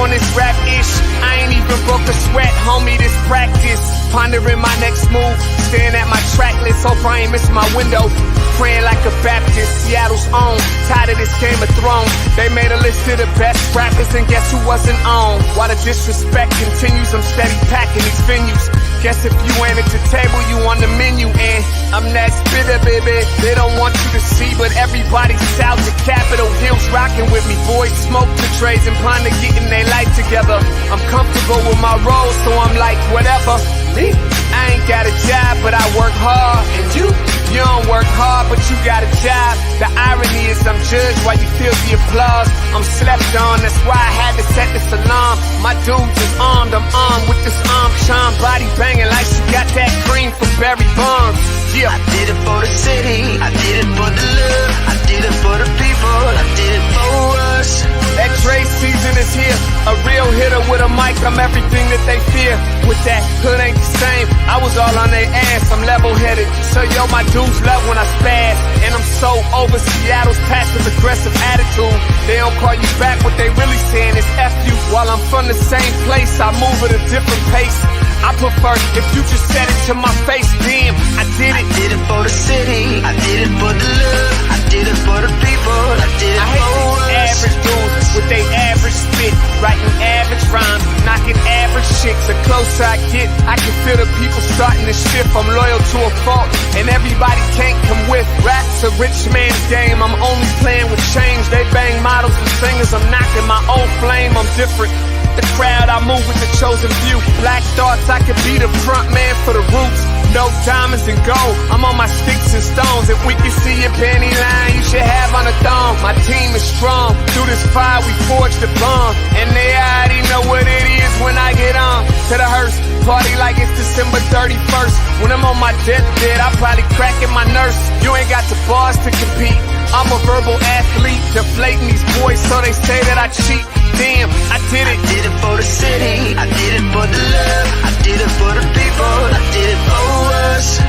on this rap-ish. I ain't even broke a sweat, homie, this practice. Pondering my next move, staring at my track list. Hope I ain't missing my window. Praying like a Baptist, Seattle's own. Tired of this Game of Thrones. They made a list of the best rappers, and guess who wasn't on? While the disrespect continues, I'm steady packing these venues. Guess if you ain't at the table, you on the menu. And I'm that spitter, baby. They don't want you to see, but everybody's south of Capitol Hill's rocking with me. Boys smoke the trays and ponder getting their life together. I'm comfortable with my role, so I'm like, whatever. I ain't got a job, but I work hard. And you don't work hard, but you got a job. The irony is I'm judged while you feel the applause. I'm slept on, that's why I had to set this alarm. My dudes is armed, I'm armed with this arm charm. Body banging like she got that cream from Barry Bonds. Yeah. I did it for the city, I did it for the love, I did it for the people, I did it for us. That Dre season is here, a real hitter with a mic, I'm everything that they fear. With that hood ain't the same, I was all on their ass, I'm level-headed. So yo, my dudes love when I spaz, and I'm so over Seattle's passive-aggressive attitude. They don't call you back, what they really saying is F you. While I'm from the same place, I move at a different pace. I prefer if you just said it to my face, damn, I did it. I did it for the city, I did it for the love, I did it for the people, I did it I hate for these us. average dudes with they average spit, writing average rhymes, knocking average chicks. The closer I get, I can feel the people starting to shift. I'm loyal to a fault, and everybody can't come with. Rap's a rich man's game, I'm only playing with change. They bang models and singers, I'm knocking my own flame, I'm different. The crowd, I move with the chosen few. Black thoughts, I could be the front man for the roots. No diamonds and gold, I'm on my sticks and stones. If we can see your panty line, you should have on a thong. My team is strong, through this fire we forged a bond. And they already know what it is when I get on. To the hearse, party like it's December 31st. When I'm on my deathbed, I'll probably crack in my nurse. You ain't got the bars to compete. I'm a verbal athlete, deflating these boys so they say that I cheat. Damn, I did it. I did it for the city, I did it for the love, I did it for the people, I did it for us.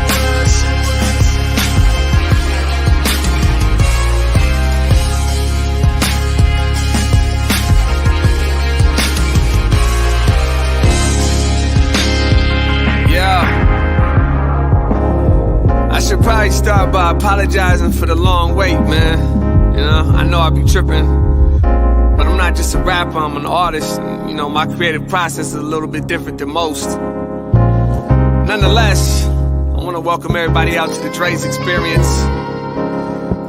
Yeah. I should probably start by apologizing for the long wait, man. You know, I know I be tripping. But I'm not just a rapper, I'm an artist. And, you know, my creative process is a little bit different than most. Nonetheless, I want to welcome everybody out to the Dre's Experience.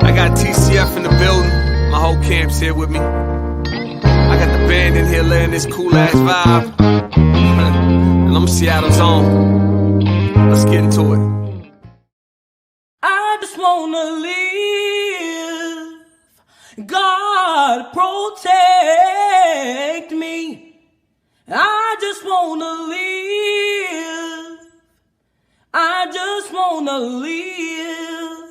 I got TCF in the building. My whole camp's here with me. I got the band in here laying this cool-ass vibe. And I'm Seattle's own. Let's get into it. I just wanna live. God protect me. I just wanna live. I just wanna live.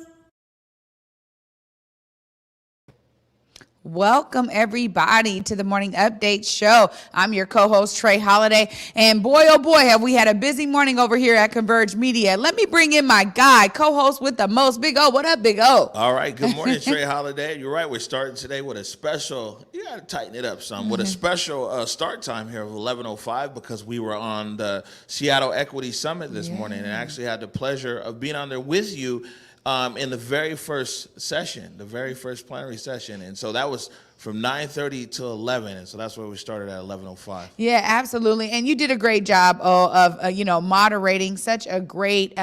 Welcome, everybody, to the Morning Update Show. I'm your co-host, Trey Holiday. And boy, oh boy, have we had a busy morning over here at Converge Media. Let me bring in my guy, co-host with the most, Big O. What up, Big O? All right. Good morning, Trey Holiday. You're right. We're starting today with a special, you got to tighten it up some, with a special start time here of 11:05 because we were on the Seattle Equity Summit this morning and actually had the pleasure of being on there with you in the very first session, the very first plenary session. And so that was from 9:30 to 11. And so that's where we started at 11:05. Yeah, absolutely. And you did a great job of moderating such a great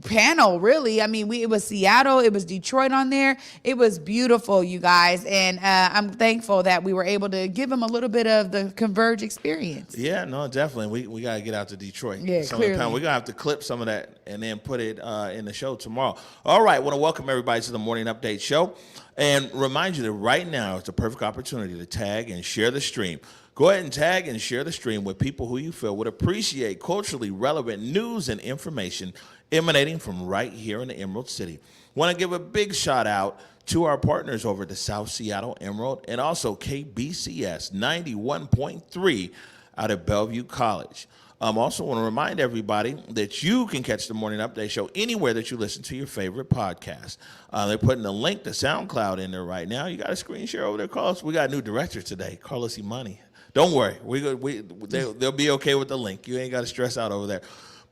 panel, really. I mean, it was Seattle, it was Detroit on there. It was beautiful, you guys. And I'm thankful that we were able to give them a little bit of the Converge experience. Yeah, no, definitely. We got to get out to Detroit. Yeah, clearly. We're going to have to clip some of that and then put it in the show tomorrow. All right, I want to welcome everybody to the Morning Update Show and remind you that right now it's a perfect opportunity to tag and share the stream. Go ahead and tag and share the stream with people who you feel would appreciate culturally relevant news and information emanating from right here in the Emerald City. Want to give a big shout out to our partners over at the South Seattle Emerald and also KBCS 91.3 out of Bellevue College. Also want to remind everybody that you can catch the Morning Update Show anywhere that you listen to your favorite podcast. They're putting the link to SoundCloud in there right now. You got a screen share over there, Carlos? We got a new director today, Carlos Imani. Don't worry. They'll be okay with the link. You ain't got to stress out over there.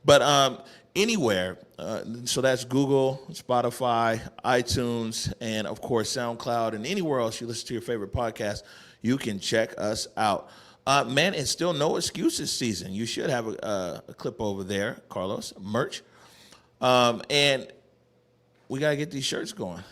But anywhere, so that's Google, Spotify, iTunes, and of course SoundCloud, and anywhere else you listen to your favorite podcast, you can check us out. Man, it's still no excuses season. You should have a clip over there, Carlos, merch. And we got to get these shirts going.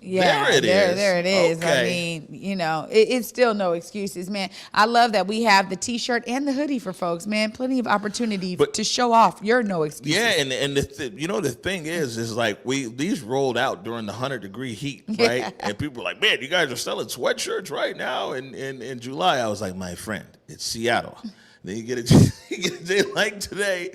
Yeah, there it is. Okay. I mean, you know, it's still no excuses, man. I love that we have the T-shirt and the hoodie for folks, man. Plenty of opportunity to show off your no excuses. Yeah, and the thing is like these rolled out during the 100-degree heat, right? Yeah. And people were like, man, you guys are selling sweatshirts right now in July. I was like, my friend, it's Seattle. Then you get a day like today.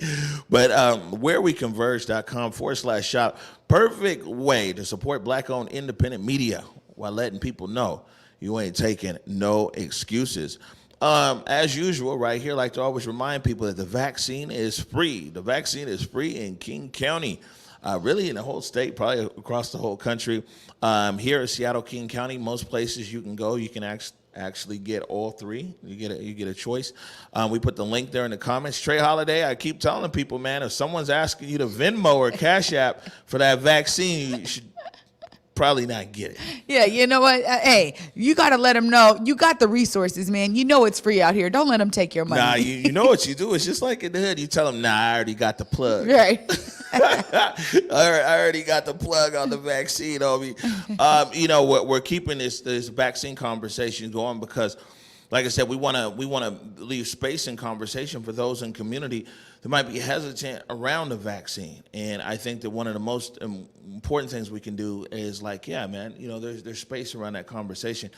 But wareweconverge.com/shop. Perfect way to support Black-owned independent media while letting people know you ain't taking no excuses. As usual, right here, I like to always remind people that the vaccine is free. The vaccine is free in King County. Really in the whole state, probably across the whole country. Here in Seattle, King County, most places you can go, you can actually get all three. You get a choice. We put the link there in the comments. Trey Holiday, I keep telling people, man, if someone's asking you to Venmo or Cash App for that vaccine, you should probably not get it. Yeah, you know what? Hey, you got to let them know. You got the resources, man. You know it's free out here. Don't let them take your money. Nah, you know what you do. It's just like in the hood. You tell them, nah, I already got the plug. Right. I already got the plug on the vaccine, homie. You know, we're keeping this vaccine conversation going because, like I said, we want to leave space and conversation for those in community that might be hesitant around the vaccine. And I think that one of the most important things we can do is like, yeah, man, you know, there's space around that conversation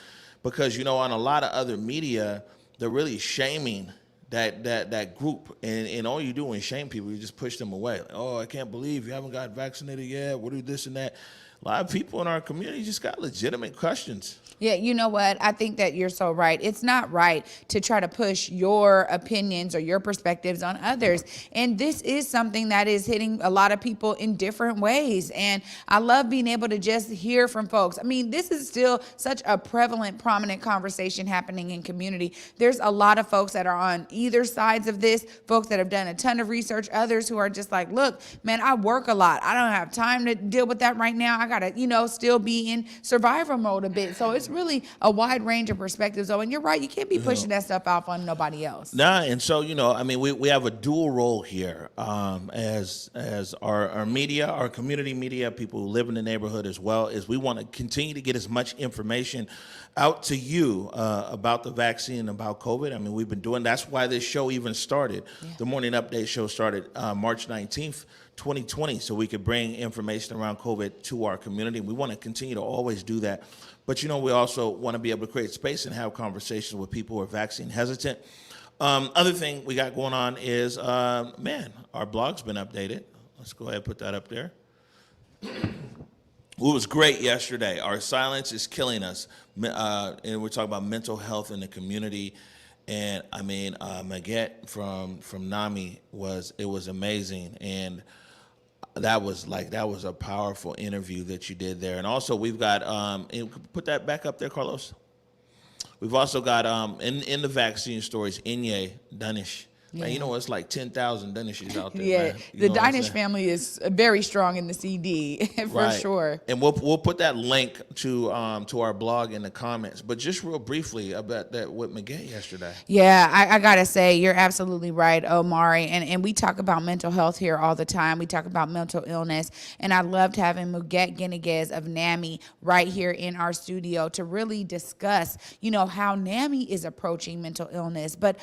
because, you know, on a lot of other media, they're really shaming that group, and all you do is shame people. You just push them away. Like, oh, I can't believe you haven't got vaccinated yet. What do this and that? A lot of people in our community just got legitimate questions. Yeah, you know what? I think that you're so right. It's not right to try to push your opinions or your perspectives on others. And this is something that is hitting a lot of people in different ways. And I love being able to just hear from folks. I mean, this is still such a prevalent, prominent conversation happening in community. There's a lot of folks that are on either sides of this, folks that have done a ton of research, others who are just like, look, man, I work a lot. I don't have time to deal with that right now. I got to, still be in survival mode a bit. So it's really a wide range of perspectives. Oh, and you're right. You can't be pushing that stuff off on nobody else. Nah, and so, I mean, we have a dual role here as our media, our community media, people who live in the neighborhood as well, is we want to continue to get as much information out to you about the vaccine, about COVID. I mean, we've been doing, that's why this show even started. Yeah. The Morning Update show started March 19th, 2020, so we could bring information around COVID to our community. We want to continue to always do that. But, we also want to be able to create space and have conversations with people who are vaccine hesitant. Other thing we got going on is, our blog's been updated. Let's go ahead and put that up there. It was great yesterday. Our silence is killing us. And we're talking about mental health in the community. And I mean, Maguette from NAMI was amazing. And that was a powerful interview that you did there. And also we've got, put that back up there, Carlos. We've also got, in the vaccine stories, Inye Danish. Yeah. Man, it's like 10,000 Danishes out there. Yeah, man. The Danish family is very strong in the CD for sure. And we'll put that link to our blog in the comments. But just real briefly about that with Maguette yesterday. Yeah, I gotta say you're absolutely right, Omari. And we talk about mental health here all the time. We talk about mental illness, and I loved having Maguette Guiniguez of NAMI right here in our studio to really discuss, how NAMI is approaching mental illness. But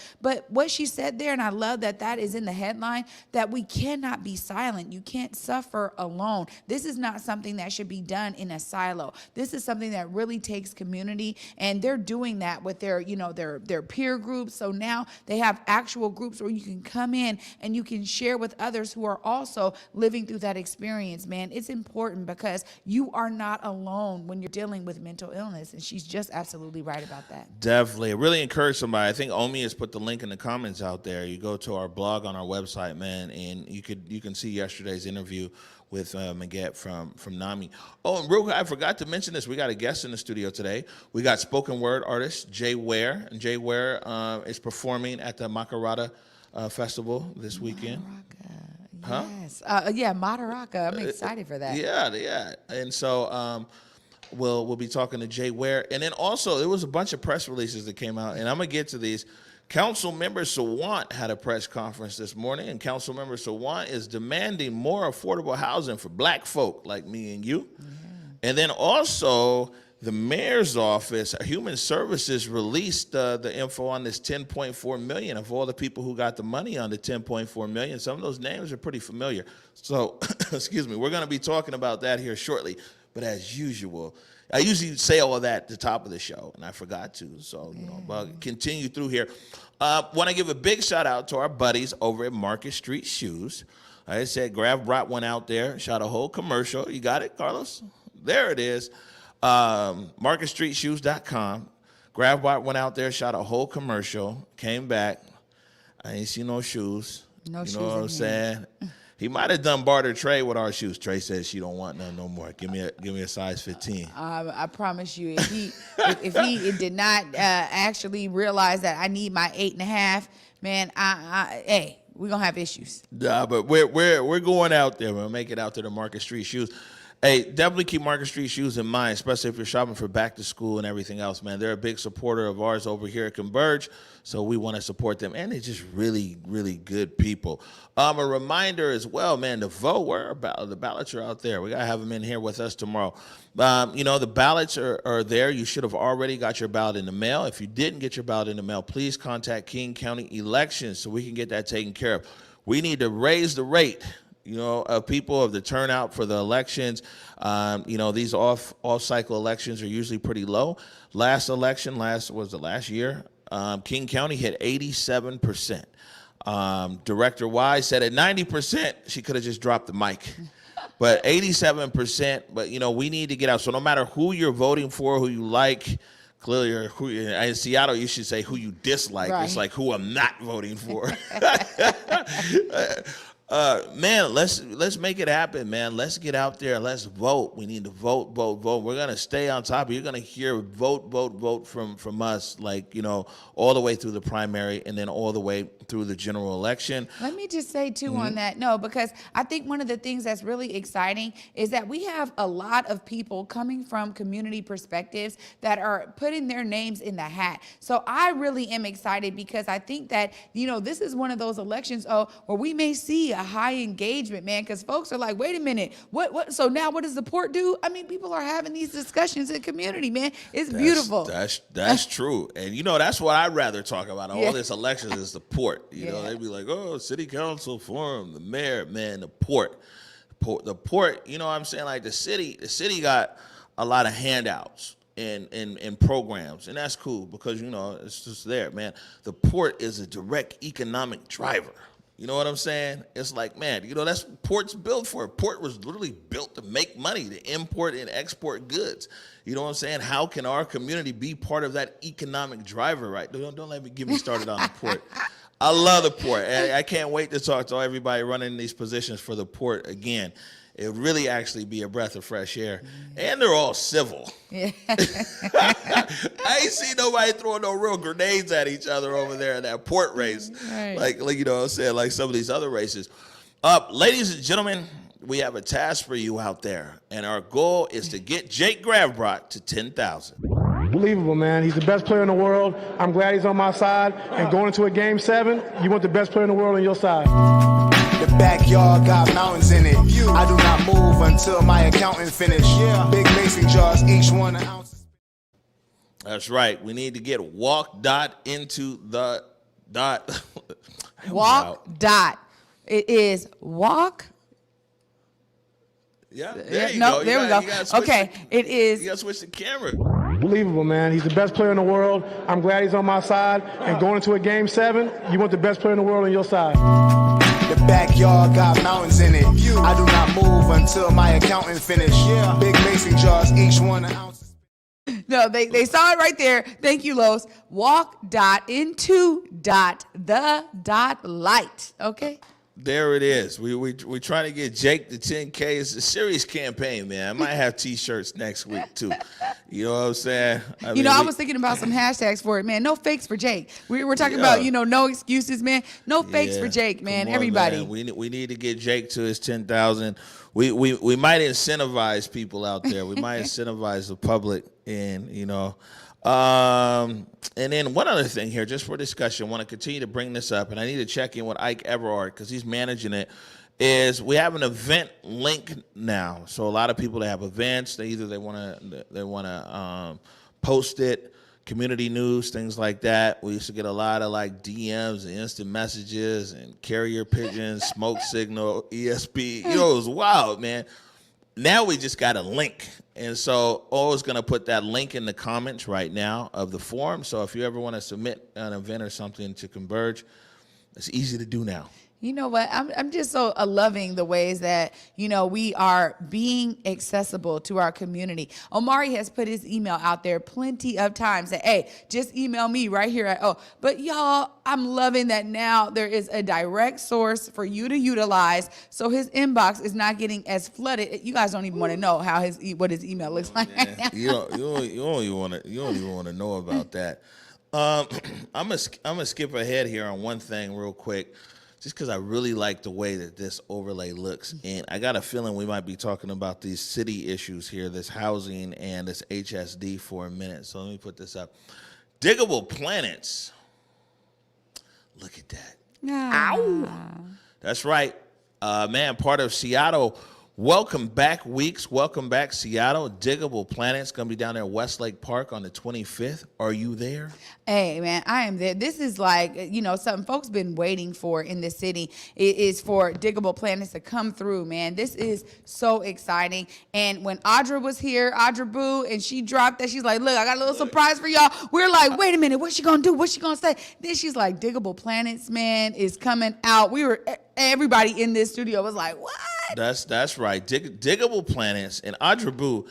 what she said there. And I love that is in the headline, that we cannot be silent. You can't suffer alone. This is not something that should be done in a silo. This is something that really takes community, and they're doing that with their peer groups. So now they have actual groups where you can come in and you can share with others who are also living through that experience, man. It's important because you are not alone when you're dealing with mental illness, and she's just absolutely right about that. Definitely. I really encourage somebody. I think Omi has put the link in the comments out there. You go to our blog on our website, man, and you can see yesterday's interview with Maguette from NAMI. Oh, and real quick, I forgot to mention this. We got a guest in the studio today. We got spoken word artist Jaye Ware, and Jaye Ware is performing at the Makarata Festival this weekend. Yes. Yeah, Madaraka. I'm excited for that. Yeah. And so we'll be talking to Jaye Ware. And then also, there was a bunch of press releases that came out, and I'm going to get to these. Council member Sawant had a press conference this morning, and Council member Sawant is demanding more affordable housing for black folk like me and you. Yeah. And then also, the mayor's office, Human Services, released the info on this $10.4 million of all the people who got the money on the $10.4 million. Some of those names are pretty familiar. So, excuse me, we're going to be talking about that here shortly. But as usual, I usually say all of that at the top of the show, and I forgot to. So, but continue through here. Want to give a big shout out to our buddies over at Market Street Shoes. Like I said, Grav brought one out there, shot a whole commercial. You got it, Carlos? There it is. MarketStreetShoes.com. Grav brought one out there, shot a whole commercial, came back. I ain't see no shoes. No shoes. You know what I'm saying? He might have done barter trade with our shoes. Trey says she don't want none no more. Give me a size 15. I promise you, if he did not actually realize that I need my 8.5, man, hey, we're gonna have issues. Nah, but we're going out there. We'll make it out to the Market Street Shoes. Hey, definitely keep Market Street Shoes in mind, especially if you're shopping for back to school and everything else, man. They're a big supporter of ours over here at Converge, so we want to support them. And they're just really, really good people. A reminder as well, man, to vote. The ballots are out there. We got to have them in here with us tomorrow. The ballots are there. You should have already got your ballot in the mail. If you didn't get your ballot in the mail, please contact King County Elections so we can get that taken care of. We need to raise the rate of people, of the turnout for the elections. These off-cycle elections are usually pretty low. Last year, King County hit 87%. Director Wise said at 90%, she could have just dropped the mic. But 87%, but we need to get out. So no matter who you're voting for, who you like, clearly, or in Seattle, you should say who you dislike. Right. It's like who I'm not voting for. Man, let's make it happen, man. Let's get out there. Let's vote. We need to vote. We're gonna stay on top. You're gonna hear vote from us, all the way through the primary and then all the way through the general election. Let me just say too on that, because I think one of the things that's really exciting is that we have a lot of people coming from community perspectives that are putting their names in the hat. So I really am excited because I think that this is one of those elections where we may see a high engagement, man, because folks are like, wait a minute, what? So now what does the port do? I mean, people are having these discussions in community, man. It's beautiful. That's true, and that's what I'd rather talk about. All this elections is the port. They'd be like, oh, city council forum, the mayor, man, the port. The port. What I'm saying, like the city got a lot of handouts and programs, and that's cool because it's just there, man. The port is a direct economic driver. You know what I'm saying? It's like, man, that's what port's built for. Port was literally built to make money, to import and export goods. You know what I'm saying? How can our community be part of that economic driver, right? Don't get me started on the port. I love the port. I can't wait to talk to everybody running these positions for the port again. It would really actually be a breath of fresh air. And they're all civil. Yeah. I ain't seen nobody throwing no real grenades at each other over there in that port race. Right. Like what I'm saying, like some of these other races. Ladies and gentlemen, we have a task for you out there. And our goal is to get Jake Gravbrock to 10,000. Unbelievable, man. He's the best player in the world. I'm glad he's on my side. And going into a game 7, you want the best player in the world on your side. The backyard got mountains in it. I do not move until my accountant finish. Big mason jars, each one an ounce. That's right. We need to get walk dot into the dot. Walk dot. It is walk. Yeah. There you go. There we go. Okay. It is. You got to switch the camera. Unbelievable, man. He's the best player in the world. I'm glad he's on my side. And going into a game 7, you want the best player in the world on your side. The backyard got mountains in it. I do not move until my accountant finish. Big mason jars, each one an ounce. No, they saw it right there. Thank you, Los. Walk.into.the.light. Okay. There it is. We trying to get Jake to 10K. It's a serious campaign, man. I might have T-shirts next week too. You know what I'm saying? I was thinking about some hashtags for it, man. No fakes for Jake. We're talking about, no excuses, man. No fakes for Jake, man. Come on, everybody. Man. We need to get Jake to his 10,000. We might incentivize people out there. We might incentivize the public, and and then one other thing here, just for discussion, I want to continue to bring this up, and I need to check in with Ike Everard because he's managing it. Is we have an event link now, so a lot of people that have events, they want to post it, community news, things like that. We used to get a lot of like DMs and instant messages and carrier pigeons, smoke signal, ESP. It was wild, man. Now we just got a link. And so O's going to put that link in the comments right now of the forum. So if you ever want to submit an event or something to Converge, it's easy to do now. You know what? I'm just so loving the ways that, we are being accessible to our community. Omari has put his email out there plenty of times that, hey, just email me right here at But y'all, I'm loving that now there is a direct source for you to utilize so his inbox is not getting as flooded. You guys don't even want to know how what his email looks like right now. You don't even want to know about that. I'm gonna skip ahead here on one thing real quick. Just because I really like the way that this overlay looks. And I got a feeling we might be talking about these city issues here, this housing and this HSD for a minute. So let me put this up. Digable Planets. Look at that. Ow. That's right. Man, part of Seattle. Welcome back, Weeks. Welcome back, Seattle. Digable Planets going to be down there at Westlake Park on the 25th. Are you there? Hey, man, I am there. This is like, something folks been waiting for in the city. It is for Digable Planets to come through, man. This is so exciting. And when Audra was here, Audra Boo, and she dropped that, she's like, look, I got a little surprise for y'all. We're like, wait a minute, what's she going to do? What's she going to say? Then she's like, Digable Planets, man, is coming out. Everybody in this studio was like, what? That's right. Digable Planets and Audra Boo.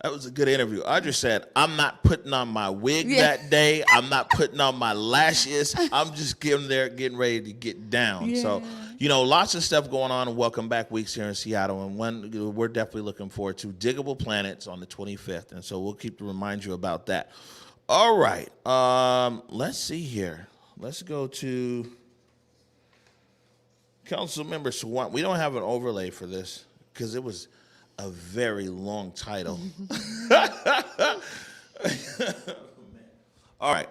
That was a good interview. Audra said, I'm not putting on my wig that day. I'm not putting on my lashes. I'm just getting ready to get down. Yeah. So, lots of stuff going on. And Welcome Back Weeks here in Seattle. And one we're definitely looking forward to Digable Planets on the 25th. And so we'll keep to remind you about that. All right. Let's see here. Let's go to Councilmember Sawant. We don't have an overlay for this because it was a very long title. All right.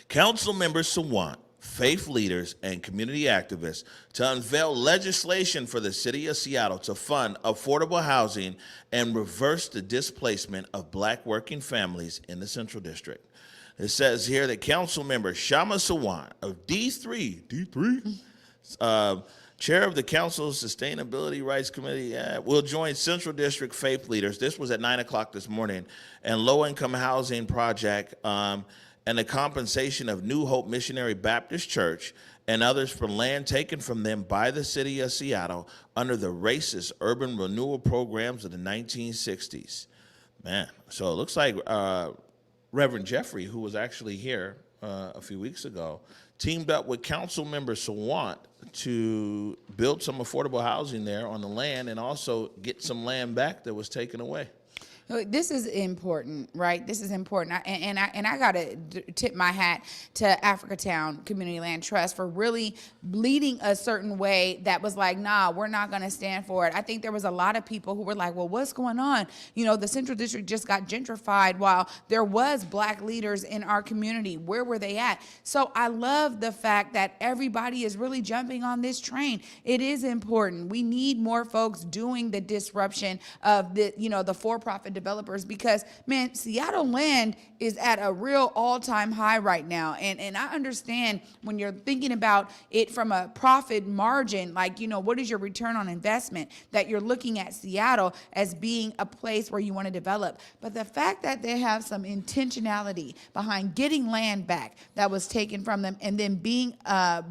Councilmember Sawant, faith leaders, and community activists to unveil legislation for the city of Seattle to fund affordable housing and reverse the displacement of Black working families in the Central District. It says here that Councilmember Shama Sawant of D3, chair of the Council's Sustainability Rights Committee, will join Central District faith leaders. This was at 9 o'clock this morning, and low-income housing project and the compensation of New Hope Missionary Baptist Church and others for land taken from them by the city of Seattle under the racist urban renewal programs of the 1960s. Man, so it looks like Reverend Jeffrey, who was actually here a few weeks ago, teamed up with Councilmember Sawant to build some affordable housing there on the land and also get some land back that was taken away. This is important, right? This is important. I got to tip my hat to Africatown Community Land Trust for really leading a certain way that was like, nah, we're not going to stand for it. I think there was a lot of people who were like, well, what's going on? The Central District just got gentrified while there was Black leaders in our community. Where were they at? So I love the fact that everybody is really jumping on this train. It is important. We need more folks doing the disruption of the for-profit developers because, man, Seattle land is at a real all-time high right now. And I understand when you're thinking about it from a profit margin, like, what is your return on investment, that you're looking at Seattle as being a place where you want to develop. But the fact that they have some intentionality behind getting land back that was taken from them and then being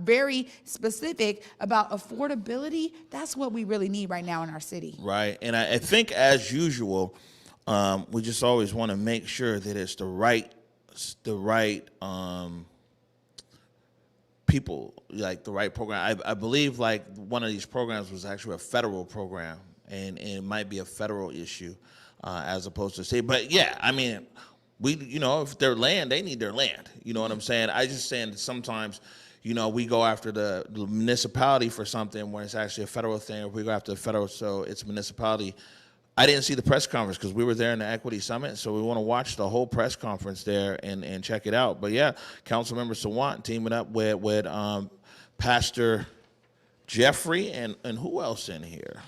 very specific about affordability, that's what we really need right now in our city. Right. And I think, as usual, We just always want to make sure that it's the right people, like the right program. I believe like one of these programs was actually a federal program, and it might be a federal issue as opposed to state. But yeah, I mean, if their land, they need their land. You know what I'm saying? I just saying that sometimes, we go after the municipality for something when it's actually a federal thing, or we go after the federal, so it's municipality. I didn't see the press conference because we were there in the Equity Summit, so we want to watch the whole press conference there and check it out. But yeah, Councilmember Sawant teaming up with Pastor Jeffrey and who else in here?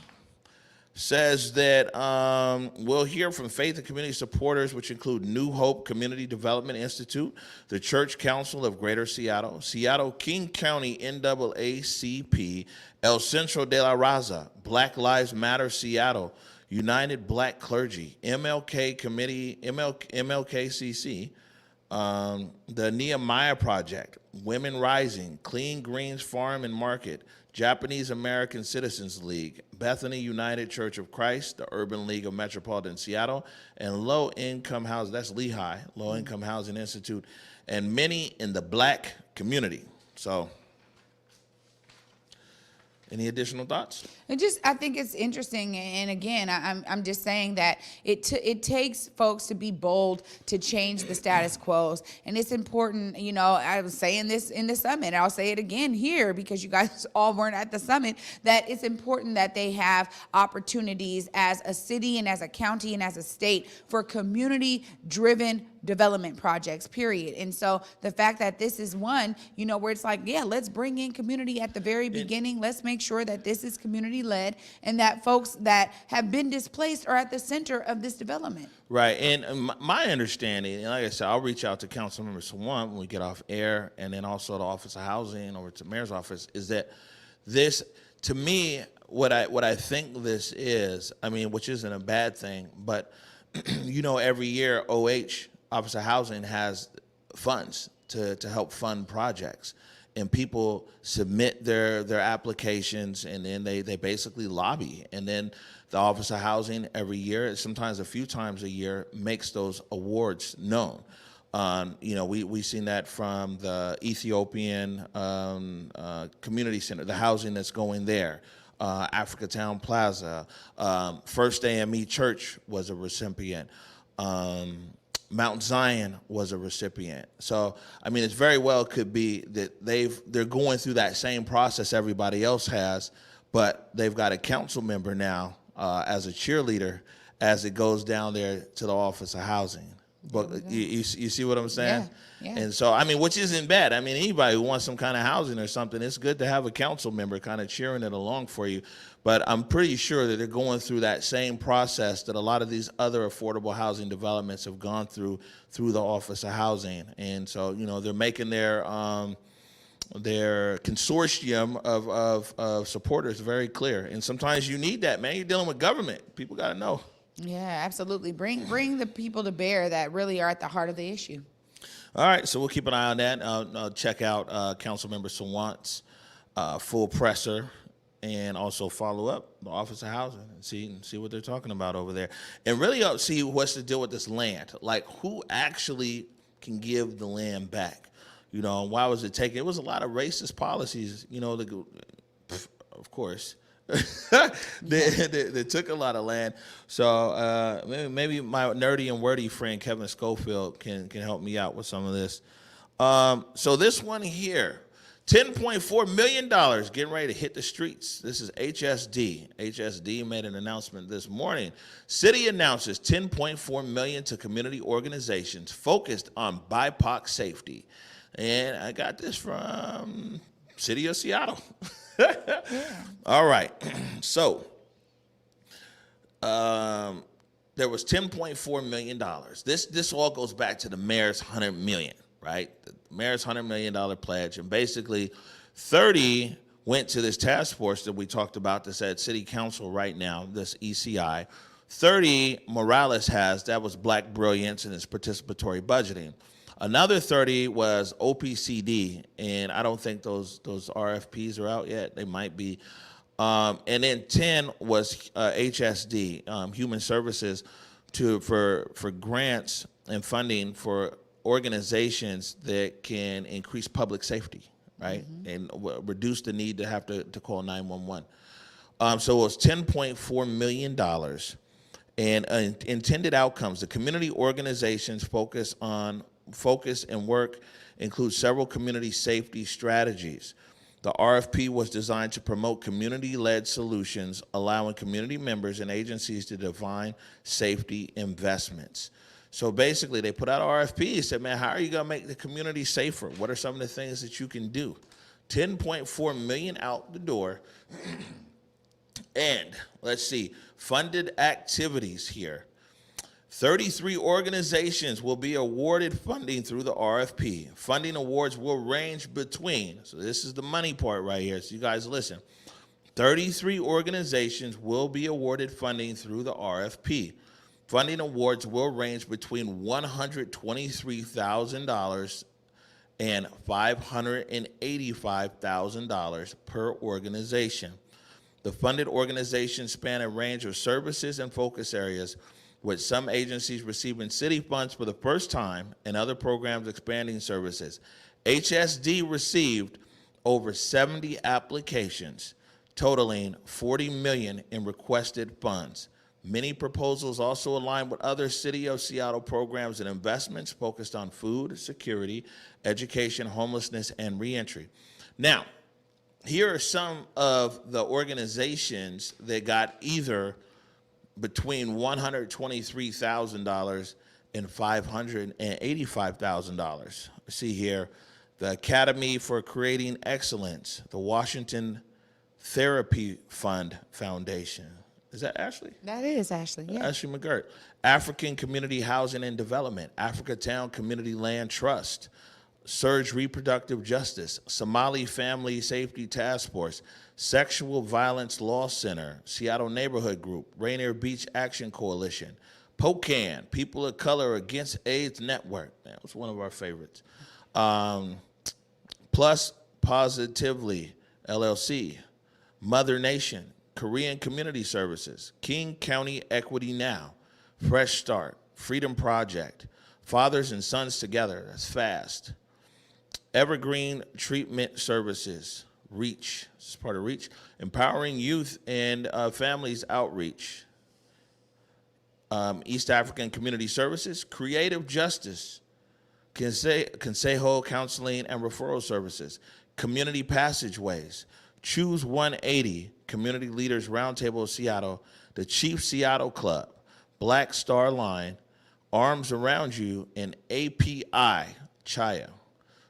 Says that we'll hear from faith and community supporters, which include New Hope Community Development Institute, the Church Council of Greater Seattle, Seattle King County NAACP, El Centro de la Raza, Black Lives Matter Seattle, United Black Clergy, MLK Committee, MLKCC, the Nehemiah Project, Women Rising, Clean Greens Farm and Market, Japanese American Citizens League, Bethany United Church of Christ, the Urban League of Metropolitan Seattle, and Low Income Housing, that's Lehigh, Low Income Housing Institute, and many in the black community. So, any additional thoughts? I think it's interesting, and again, I'm just saying that it takes folks to be bold to change the status quo, and it's important. I was saying this in the summit, and I'll say it again here because you guys all weren't at the summit. That it's important that they have opportunities as a city and as a county and as a state for community-driven development projects, period. And so the fact that this is one, where it's like, yeah, let's bring in community at the very beginning. Let's make sure that this is community led and that folks that have been displaced are at the center of this development. Right. And my understanding, and like I said, I'll reach out to Councilmember Sawant when we get off air, and then also the Office of Housing over to Mayor's office, is that this, to me, what I think this is, which isn't a bad thing, but every year Office of Housing has funds to help fund projects, and people submit their applications, and then they basically lobby, and then the Office of Housing every year, sometimes a few times a year, makes those awards known. We've seen that from the Ethiopian Community Center, the housing that's going there. Africa Town Plaza, First AME Church was a recipient. Mount Zion was a recipient. So, it very well could be that they're going through that same process everybody else has, but they've got a council member now as a cheerleader as it goes down there to the Office of Housing. But you see what I'm saying? Yeah. And so, which isn't bad. Anybody who wants some kind of housing or something, it's good to have a council member kind of cheering it along for you. But I'm pretty sure that they're going through that same process that a lot of these other affordable housing developments have gone through the Office of Housing. And so, they're making their consortium of supporters very clear. And sometimes you need that, man. You're dealing with government. People got to know. Yeah, absolutely. Bring the people to bear that really are at the heart of the issue. All right, so we'll keep an eye on that. I'll check out Councilmember Sawant's full presser, and also follow up the Office of Housing and see what they're talking about over there, and really see what's the deal with this land. Like, who actually can give the land back? Why was it taken? It was a lot of racist policies. Of course. they took a lot of land. So maybe my nerdy and wordy friend Kevin Schofield can help me out with some of this. So this one here, $10.4 million getting ready to hit the streets. This is HSD. HSD made an announcement this morning. City announces $10.4 million to community organizations focused on BIPOC safety. And I got this from City of Seattle. Yeah. All right. So there was $10.4 million. This all goes back to the mayor's $100 million, right? The mayor's $100 million pledge, and basically 30 went to this task force that we talked about that's at City Council right now, this ECI. 30 Morales has, that was Black Brilliance and its participatory budgeting. Another 30 was OPCD, and I don't think those RFPs are out yet. They might be. And then 10 was HSD, Human Services, for grants and funding for organizations that can increase public safety, right, and reduce the need to have to call 911. So it was $10.4 million. And intended outcomes, the community organizations focus and work include several community safety strategies. The RFP was designed to promote community-led solutions, allowing community members and agencies to define safety investments. So basically, they put out an RFP and said, man, how are you going to make the community safer? What are some of the things that you can do? $10.4 million out the door. And let's see, funded activities here. 33 organizations will be awarded funding through the RFP. Funding awards will range between, so this is the money part right here, so you guys listen. 33 organizations will be awarded funding through the RFP. Funding awards will range between $123,000 and $585,000 per organization. The funded organizations span a range of services and focus areas, with some agencies receiving city funds for the first time and other programs expanding services. HSD received over 70 applications, totaling $40 million in requested funds. Many proposals also align with other City of Seattle programs and investments focused on food security, education, homelessness, and reentry. Now, here are some of the organizations that got either between $123,000 and $585,000. See here, the Academy for Creating Excellence, the Washington Therapy Fund Foundation. Is that Ashley? That is Ashley, yeah. Ashley McGirt. African Community Housing and Development, Africa Town Community Land Trust, Surge Reproductive Justice, Somali Family Safety Task Force, Sexual Violence Law Center, Seattle Neighborhood Group, Rainier Beach Action Coalition, POCAN, People of Color Against AIDS Network. That was one of our favorites. Plus Positively, LLC, Mother Nation, Korean Community Services, King County Equity Now, Fresh Start, Freedom Project, Fathers and Sons Together, that's FAST, Evergreen Treatment Services, REACH, this is part of REACH, Empowering Youth and Families Outreach, East African Community Services, Creative Justice, Consejo Counseling and Referral Services, Community Passageways, Choose 180, Community Leaders Roundtable of Seattle, the Chief Seattle Club, Black Star Line, Arms Around You, and API, Jaye.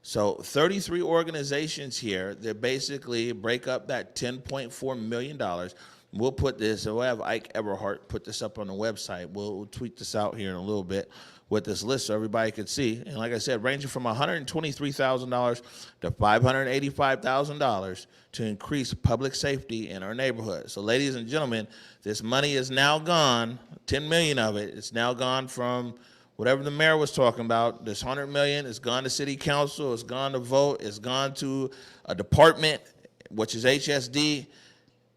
So 33 organizations here that basically break up that $10.4 million. We'll put this, we'll have Ike Everhart put this up on the website. We'll tweet this out here in a little bit with this list so everybody can see. And like I said, ranging from $123,000 to $585,000 to increase public safety in our neighborhood. So ladies and gentlemen, this money is now gone, 10 million of it, it's now gone from whatever the mayor was talking about. This $100 million, it's gone to city council, it's gone to vote, it's gone to a department, which is HSD,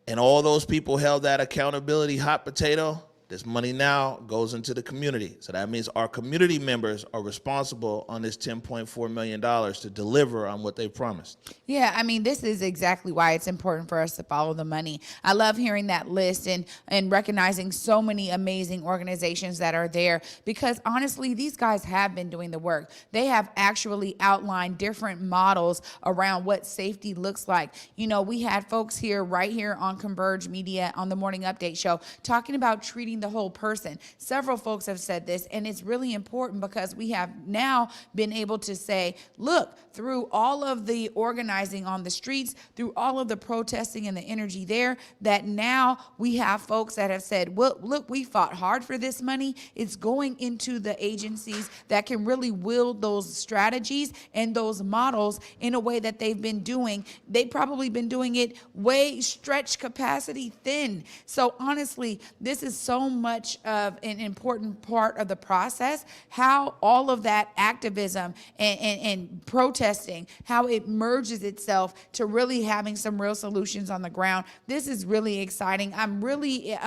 and all those people held that accountability hot potato. This money now goes into the community. So that means our community members are responsible on this $10.4 million to deliver on what they promised. Yeah, I mean, this is exactly why it's important for us to follow the money. I love hearing that list and recognizing so many amazing organizations that are there, because honestly, these guys have been doing the work. They have actually outlined different models around what safety looks like. You know, we had folks here right here on Converge Media on the Morning Update Show talking about treating the whole person. Several folks have said this, and it's really important because we have now been able to say, look, through all of the organizing on the streets, through all of the protesting and the energy there, that now we have folks that have said, well, look, we fought hard for this money. It's going into the agencies that can really wield those strategies and those models in a way that they've been doing. They've probably been doing it way stretched capacity thin. So honestly, this is so so much of an important part of the process, how all of that activism and protesting, how it merges itself to really having some real solutions on the ground. This is really exciting. I'm really,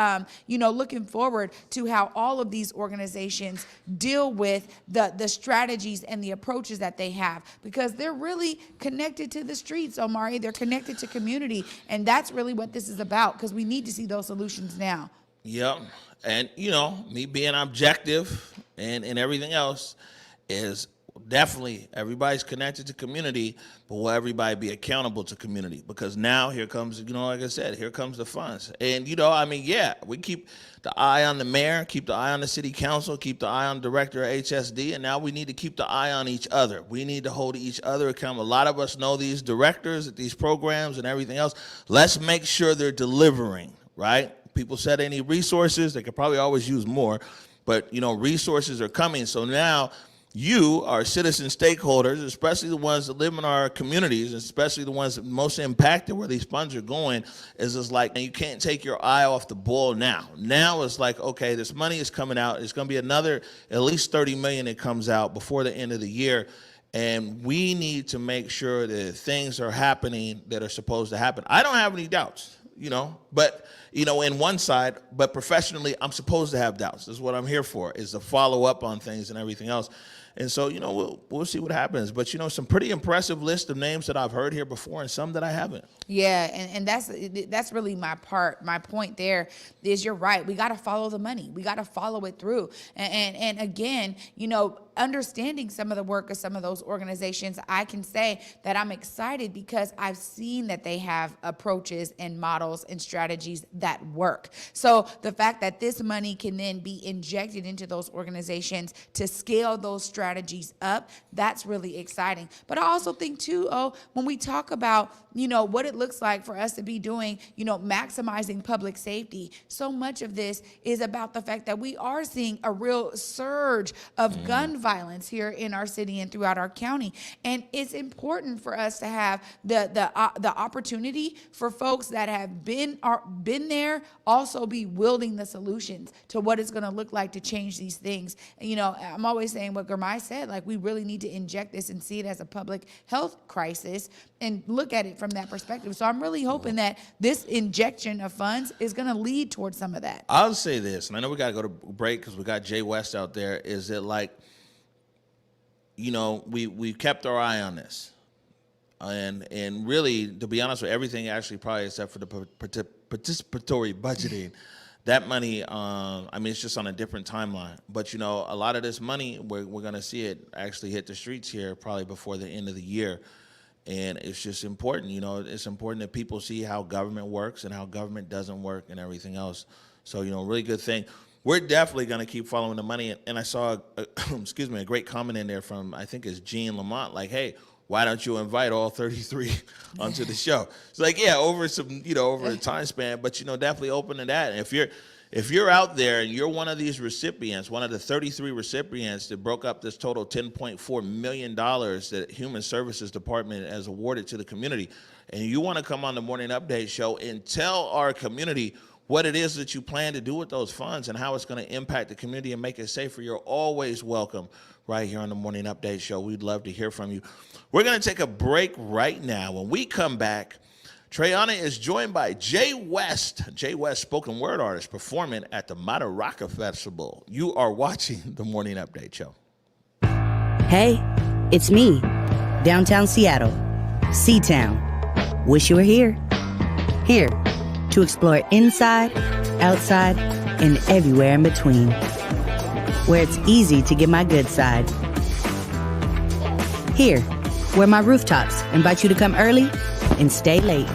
looking forward to how all of these organizations deal with the strategies and the approaches that they have, because they're really connected to the streets, Omari. They're connected to community, and that's really what this is about, because we need to see those solutions now. Yep. And, me being objective and everything else is definitely everybody's connected to community, but will everybody be accountable to community? Because now here comes, like I said, here comes the funds. And, we keep the eye on the mayor, keep the eye on the city council, keep the eye on the director of HSD, and now we need to keep the eye on each other. We need to hold each other accountable. A lot of us know these directors at these programs and everything else. Let's make sure they're delivering, right? People said they need resources. They could probably always use more, but, resources are coming. So now you, our citizen stakeholders, especially the ones that live in our communities, especially the ones that most impacted where these funds are going, is just like, and you can't take your eye off the ball now. Now it's like, okay, this money is coming out. It's going to be another at least $30 million that comes out before the end of the year. And we need to make sure that things are happening that are supposed to happen. I don't have any doubts, but, in one side, but professionally, I'm supposed to have doubts. This is what I'm here for, is to follow up on things and everything else. And so, we'll see what happens. But, some pretty impressive list of names that I've heard here before and some that I haven't. Yeah, and that's really my point there is, you're right. We got to follow the money. We got to follow it through. And again, understanding some of the work of some of those organizations, I can say that I'm excited because I've seen that they have approaches and models and strategies that work. So the fact that this money can then be injected into those organizations to scale those strategies up, that's really exciting. But I also think too, when we talk about, what it looks like for us to be doing, maximizing public safety, so much of this is about the fact that we are seeing a real surge of gun violence here in our city and throughout our county. And it's important for us to have the opportunity for folks that have been there also be wielding the solutions to what it's going to look like to change these things. I'm always saying what Gurmai said, like, we really need to inject this and see it as a public health crisis and look at it from that perspective. So I'm really hoping that this injection of funds is going to lead towards some of that. I'll say this, and I know we got to go to break because we got Jay West out there, is that, like, we kept our eye on this. And really, to be honest with everything, actually probably except for the participatory budgeting, that money, it's just on a different timeline. But, a lot of this money, we're going to see it actually hit the streets here probably before the end of the year. And it's just important, it's important that people see how government works and how government doesn't work and everything else. So, really good thing. We're definitely going to keep following the money. And I saw, a great comment in there from, I think it's Jean Lamont, like, hey, why don't you invite all 33 onto the show? It's like, yeah, over some, over a time span, but, definitely open to that. And if you're out there and you're one of these recipients, one of the 33 recipients that broke up this total $10.4 million that Human Services Department has awarded to the community, and you want to come on the Morning Update show and tell our community what it is that you plan to do with those funds and how it's going to impact the community and make it safer, you're always welcome right here on the Morning Update show. We'd love to hear from you. We're going to take a break right now. When we come back, Trayana is joined by Jay West. Jay West, spoken word artist, performing at the Madaraka Festival. You are watching the Morning Update show. Hey, it's me, downtown Seattle, C-Town. Wish you were here. Here to explore inside, outside, and everywhere in between. Where it's easy to get my good side. Here, where my rooftops invite you to come early and stay late.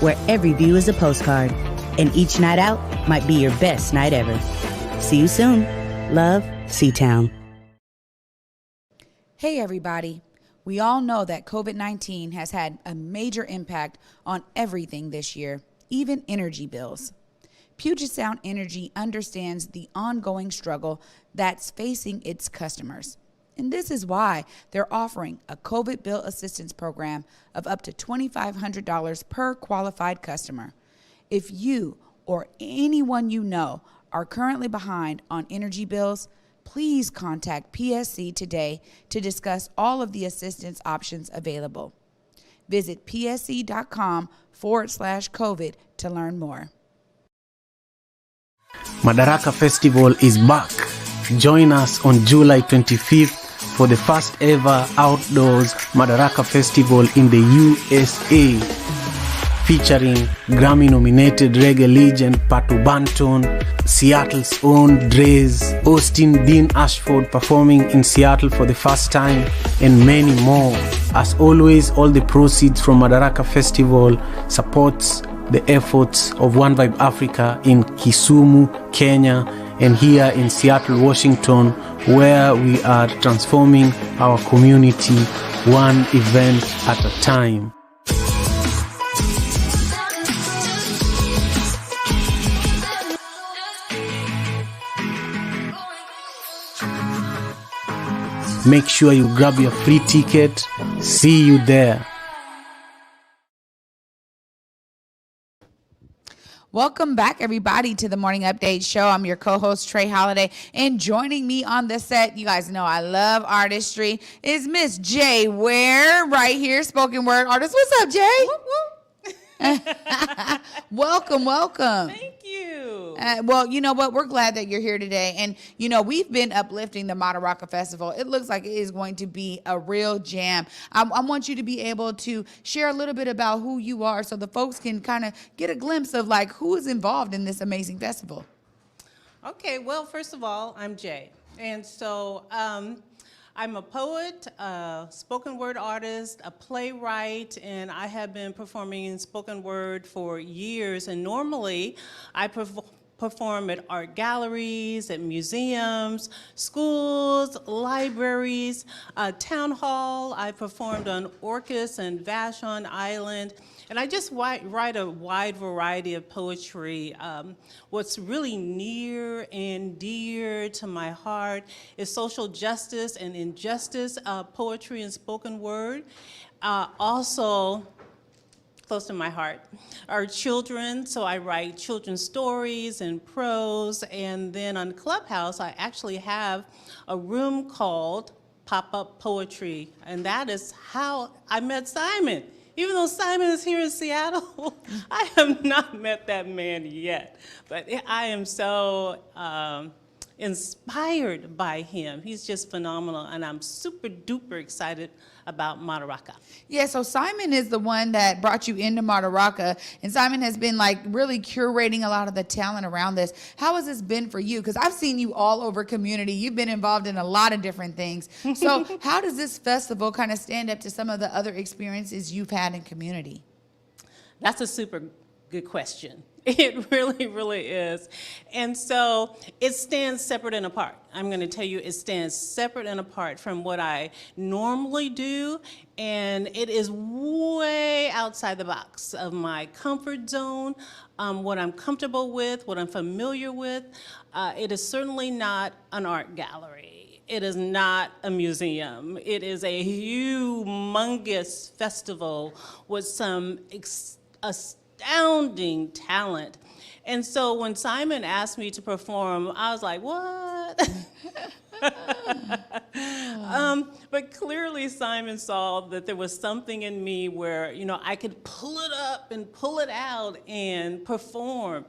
Where every view is a postcard, and each night out might be your best night ever. See you soon. Love, C-Town. Hey, everybody. We all know that COVID-19 has had a major impact on everything this year, even energy bills. Puget Sound Energy understands the ongoing struggle that's facing its customers. And this is why they're offering a COVID bill assistance program of up to $2,500 per qualified customer. If you or anyone you know are currently behind on energy bills, please contact PSC today to discuss all of the assistance options available. Visit psc.com/COVID to learn more. Madaraka Festival is back. Join us on July 25th for the first ever outdoors Madaraka Festival in the USA, featuring Grammy-nominated reggae legend Patu Banton, Seattle's own Dre's, Austin Dean Ashford performing in Seattle for the first time, and many more. As always, all the proceeds from Madaraka Festival supports the efforts of One Vibe Africa in Kisumu, Kenya, and here in Seattle, Washington, where we are transforming our community one event at a time. Make sure you grab your free ticket. See you there. Welcome back, everybody, to the Morning Update Show. I'm your co-host, Trey Holiday, and joining me on the set, you guys know I love artistry, is Miss Jaye Ware, right here, spoken word artist. What's up, Jay? Whoop, whoop. Welcome. Thank you. Well, you know what? We're glad that you're here today. And, you know, we've been uplifting the Madaraka Festival. It looks like it is going to be a real jam. I want you to be able to share a little bit about who you are so the folks can kind of get a glimpse of, like, who is involved in this amazing festival. Okay, well, first of all, I'm Jaye. And so I'm a poet, a spoken word artist, a playwright, and I have been performing in spoken word for years. And normally I perform at art galleries, at museums, schools, libraries, town hall. I performed on Orcas and Vashon Island. And I just write a wide variety of poetry. What's really near and dear to my heart is social justice and injustice poetry and spoken word. Also, close to my heart are children, so I write children's stories and prose. And then on Clubhouse, I actually have a room called Pop-Up Poetry, and that is how I met Simon. Even though Simon is here in Seattle, I have not met that man yet. But I am so inspired by him. He's just phenomenal, and I'm super duper excited about Madaraka. Yeah, so Simon is the one that brought you into Madaraka, and Simon has been like really curating a lot of the talent around this. How has this been for you? Because I've seen you all over community. You've been involved in a lot of different things. So how does this festival kind of stand up to some of the other experiences you've had in community? That's a super good question. It really, really is. And so it stands separate and apart. I'm going to tell you, it stands separate and apart from what I normally do, and it is way outside the box of my comfort zone, what I'm comfortable with, what I'm familiar with. It is certainly not an art gallery. It is not a museum. It is a humongous festival with some astounding talent. And so when Simon asked me to perform, I was like, what? But clearly Simon saw that there was something in me where, you know, I could pull it up and pull it out and perform.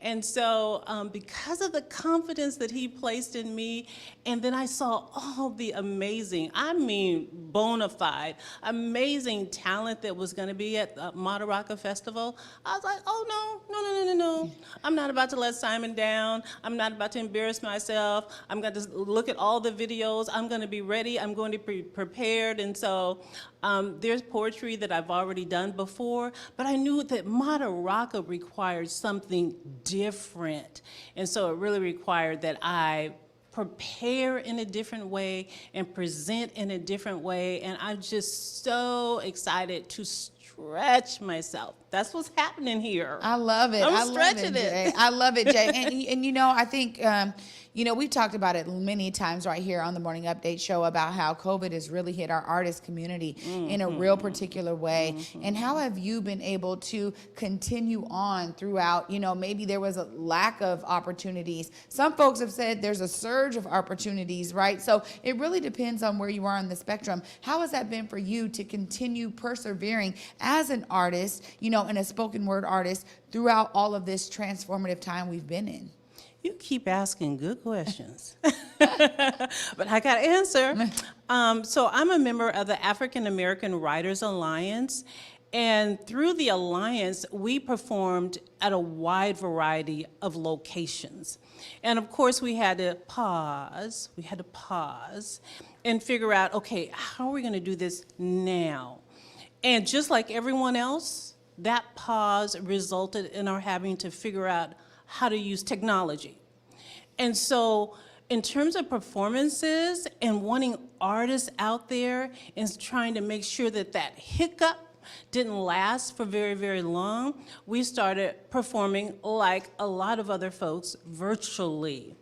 And so because of the confidence that he placed in me, and then I saw all the amazing, I mean bona fide, amazing talent that was going to be at the Madaraka Festival, I was like, oh, no. I'm not about to let Simon down. I'm not about to embarrass myself. I'm going to look at all the videos. I'm going to be ready. I'm going to be prepared. And so there's poetry that I've already done before, but I knew that Madaraka required something different. And so it really required that I prepare in a different way and present in a different way. And I'm just so excited to stretch myself. That's what's happening here. I love it. I'm stretching it. Jay. I love it, Jay. And you know, I think, You know, we've talked about it many times right here on the Morning Update show about how COVID has really hit our artist community in a real particular way. And how have you been able to continue on throughout, you know, maybe there was a lack of opportunities. Some folks have said there's a surge of opportunities, right? So it really depends on where you are on the spectrum. How has that been for you to continue persevering as an artist, you know, and a spoken word artist throughout all of this transformative time we've been in? You keep asking good questions, but I got to answer. So I'm a member of the African American Writers Alliance, and through the Alliance, we performed at a wide variety of locations. And of course, we had to pause and figure out, okay, how are we going to do this now? And just like everyone else, that pause resulted in our having to figure out how to use technology. And so in terms of performances and wanting artists out there and trying to make sure that that hiccup didn't last for very, very long, we started performing like a lot of other folks virtually.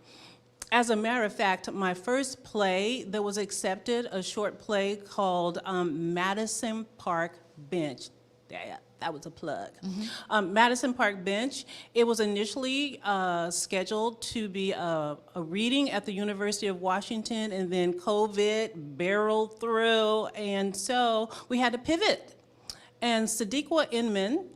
As a matter of fact, my first play that was accepted, a short play called Madison Park Bench. Yeah, that was a plug. Madison Park Bench, it was initially scheduled to be a reading at the University of Washington, and then COVID barreled through, and so we had to pivot. And Sadiqa Inman,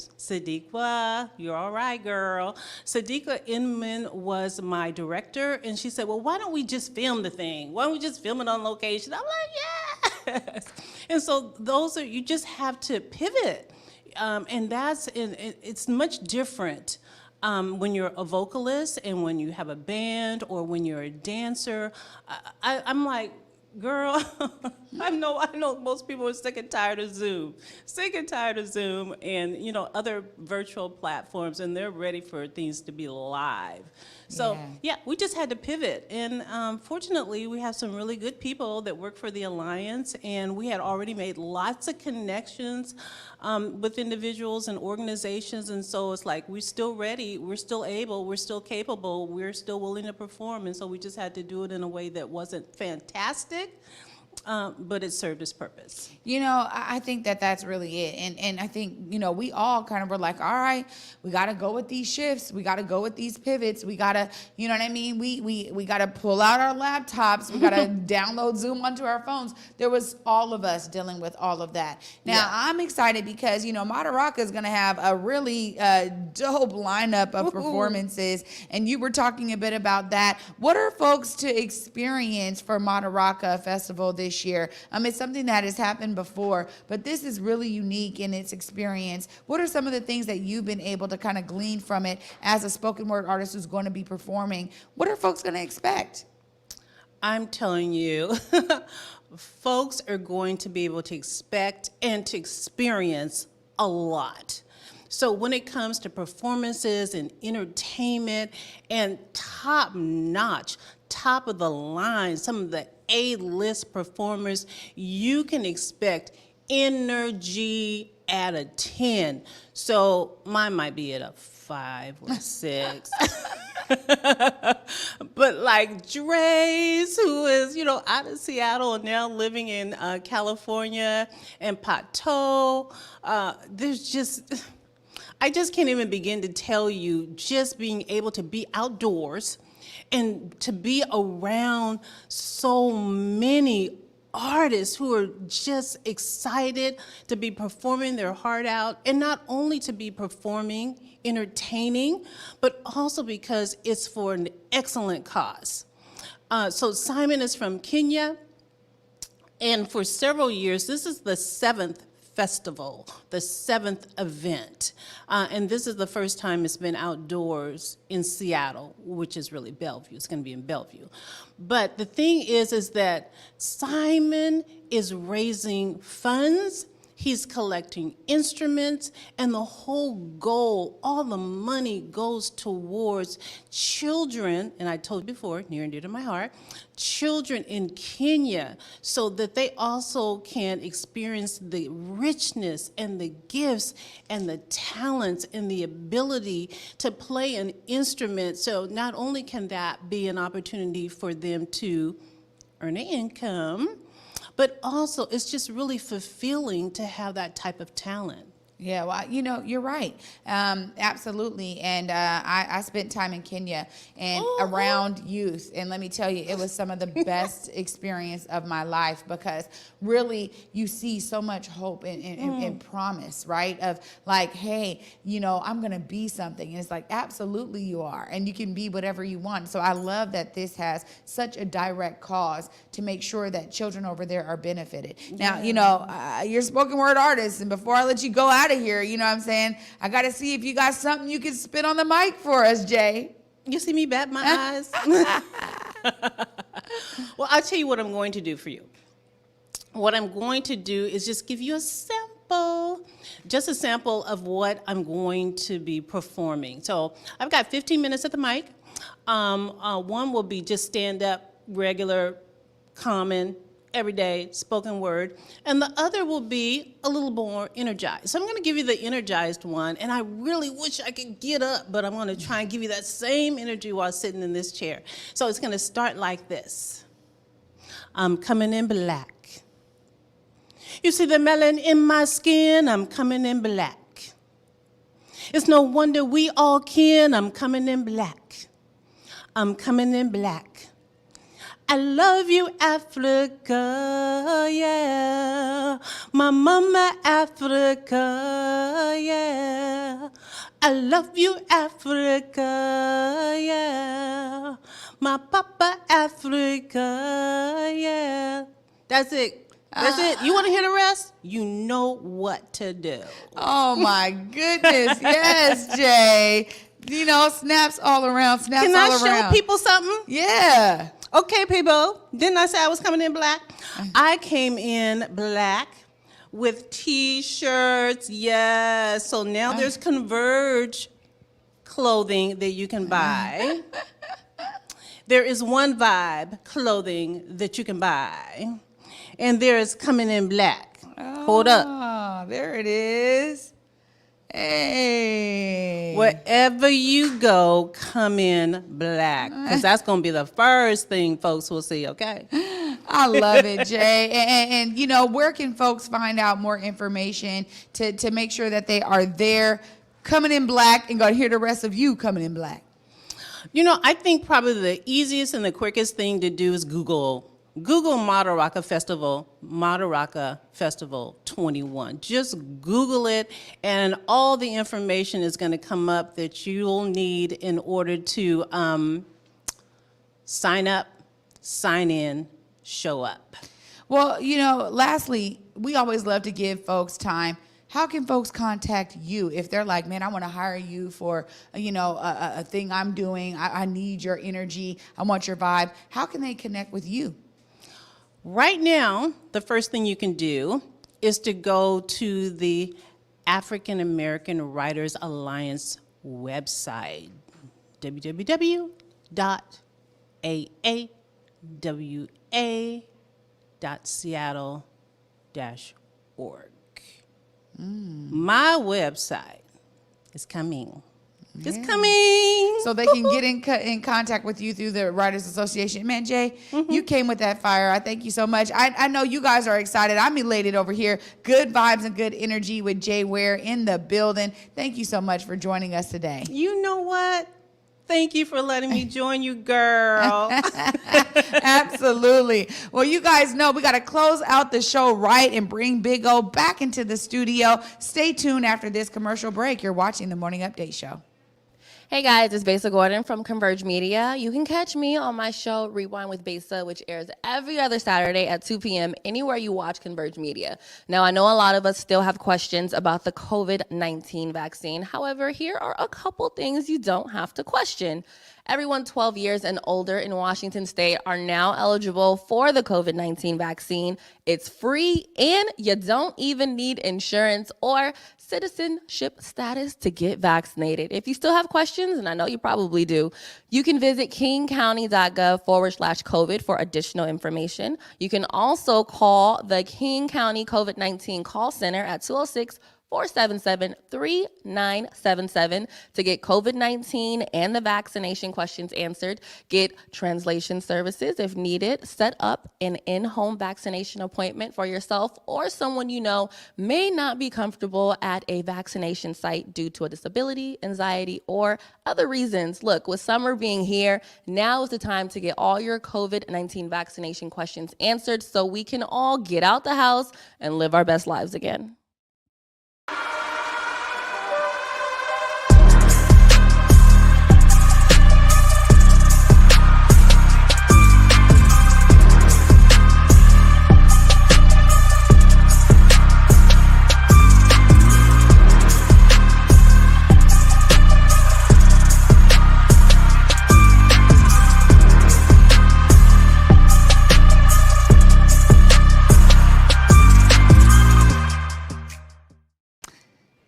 you're all right, girl. Sadiqa Inman was my director, and she said, well, why don't we just film the thing? Why don't we just film it on location? I'm like, yes. And so you just have to pivot. And it's much different when you're a vocalist and when you have a band or when you're a dancer. I'm like, girl, I know most people are sick and tired of Zoom and, you know, other virtual platforms, and they're ready for things to be live. So, yeah, we just had to pivot. And fortunately, we have some really good people that work for the Alliance, and we had already made lots of connections with individuals and organizations. And so it's like, we're still ready, we're still able, we're still capable, we're still willing to perform. And so we just had to do it in a way that wasn't fantastic, but it served its purpose. You know, I think that that's really it. And I think, you know, we all kind of were like, all right, we got to go with these shifts. We got to go with these pivots. We got to, you know what I mean? We got to pull out our laptops. We got to download Zoom onto our phones. There was all of us dealing with all of that. Now, I'm excited because, you know, Madaraka is going to have a really dope lineup of performances. And you were talking a bit about that. What are folks to experience for Madaraka Festival this year? It's something that has happened before, but this is really unique in its experience. What are some of the things that you've been able to kind of glean from it as a spoken word artist who's going to be performing? What are folks going to expect? I'm telling you, folks are going to be able to expect and to experience a lot. So when it comes to performances and entertainment and top-notch, top of the line, some of the A-list performers, you can expect energy at a 10. So mine might be at a 5 or 6. But like Dre's, who is, you know, out of Seattle and now living in California, and Pateau, there's just, I just can't even begin to tell you, just being able to be outdoors and to be around so many artists who are just excited to be performing their heart out, and not only to be performing, entertaining, but also because it's for an excellent cause. So Simon is from Kenya, and for several years, this is the 7th festival, the 7th event. And this is the first time it's been outdoors in Seattle, which is really Bellevue. It's going to be in Bellevue. But the thing is that Simon is raising funds He's collecting instruments, and the whole goal, all the money goes towards children, and I told you before, near and dear to my heart, children in Kenya, so that they also can experience the richness and the gifts and the talents and the ability to play an instrument. So not only can that be an opportunity for them to earn an income, but also it's just really fulfilling to have that type of talent. Yeah, well, you're right. Absolutely. And I spent time in Kenya and around youth. And let me tell you, it was some of the best experience of my life, because really you see so much hope and promise, right? Of like, hey, I'm going to be something. And it's like, absolutely you are. And you can be whatever you want. So I love that this has such a direct cause to make sure that children over there are benefited. Now, you're a spoken word artist. And before I let you go out of here, you know what I'm saying? I got to see if you got something you can spit on the mic for us, Jay. You see me bat my eyes? Well, I'll tell you what I'm going to do for you. What I'm going to do is just give you a sample of what I'm going to be performing. So I've got 15 minutes at the mic. One will be just stand up, regular, common, everyday spoken word, and the other will be a little more energized. So I'm going to give you the energized one, and I really wish I could get up, but I'm going to try and give you that same energy while sitting in this chair. So it's going to start like this. I'm coming in black. You see the melanin in my skin? I'm coming in black. It's no wonder we all kin. I'm coming in black. I'm coming in black. I love you, Africa, yeah. My mama, Africa, yeah. I love you, Africa, yeah. My papa, Africa, yeah. That's it. That's it. You want to hear the rest? You know what to do. Oh, my goodness. Yes, Jay. Snaps all around, snaps Can all I around. show people something? Yeah. Okay, people. Didn't I say I was coming in black? I came in black with T-shirts. Yes. So now there's Converge clothing that you can buy. There is One Vibe clothing that you can buy. And there's coming in black. Hold up. Oh, there it is. Hey. Wherever you go, come in black. Because that's going to be the first thing folks will see, okay? I love it, Jay. And where can folks find out more information to make sure that they are there coming in black and going to hear the rest of you coming in black? I think probably the easiest and the quickest thing to do is Google Madaraka Festival 21. Just Google it, and all the information is going to come up that you'll need in order to sign up, sign in, show up. Well, lastly, we always love to give folks time. How can folks contact you if they're like, man, I want to hire you for, a thing I'm doing. I need your energy. I want your vibe. How can they connect with you? Right now, the first thing you can do is to go to the African American Writers Alliance website, www.aawa.seattle-org. My website is coming. It's coming. So they can get in contact with you through the Writers Association. Man, Jay, you came with that fire. I thank you so much. I know you guys are excited. I'm elated over here. Good vibes and good energy with Jay Ware in the building. Thank you so much for joining us today. You know what? Thank you for letting me join you, girl. Absolutely. Well, you guys know we got to close out the show right and bring Big O back into the studio. Stay tuned after this commercial break. You're watching the Morning Update Show. Hey guys, it's Besa Gordon from Converge Media. You can catch me on my show Rewind with Besa, which airs every other Saturday at 2 p.m. anywhere you watch Converge Media. Now, I know a lot of us still have questions about the COVID-19 vaccine. However, here are a couple things you don't have to question. Everyone 12 years and older in Washington state are now eligible for the COVID-19 vaccine. It's free and you don't even need insurance or citizenship status to get vaccinated. If you still have questions, and I know you probably do, you can visit kingcounty.gov/COVID for additional information. You can also call the King County COVID-19 call center at 206-477-3977 to get COVID-19 and the vaccination questions answered, get translation services if needed, set up an in-home vaccination appointment for yourself or someone you know may not be comfortable at a vaccination site due to a disability, anxiety, or other reasons. Look, with summer being here, now is the time to get all your COVID-19 vaccination questions answered so we can all get out the house and live our best lives again.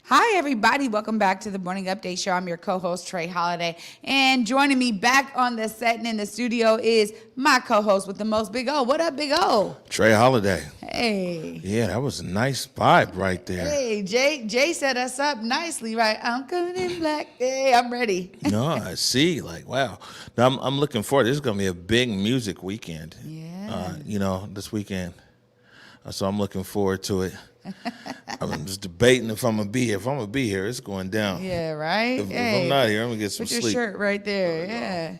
Hi, everybody. Welcome back to the Morning Update Show. I'm your co-host, Trey Holiday. And joining me back on the set and in the studio is my co-host with the most, Big O. What up, Big O? Trey Holiday. Hey. Yeah, that was a nice vibe right there. Hey, Jay set us up nicely, right? I'm coming in black. Hey, I'm ready. No, I see. Like, wow. Now, I'm looking forward. This is going to be a big music weekend. Yeah. This weekend. So I'm looking forward to it. I'm just debating if I'm going to be here. If I'm going to be here, it's going down. Yeah, right? If I'm not here, I'm going to get some sleep. sleep. Put your shirt right there. Yeah.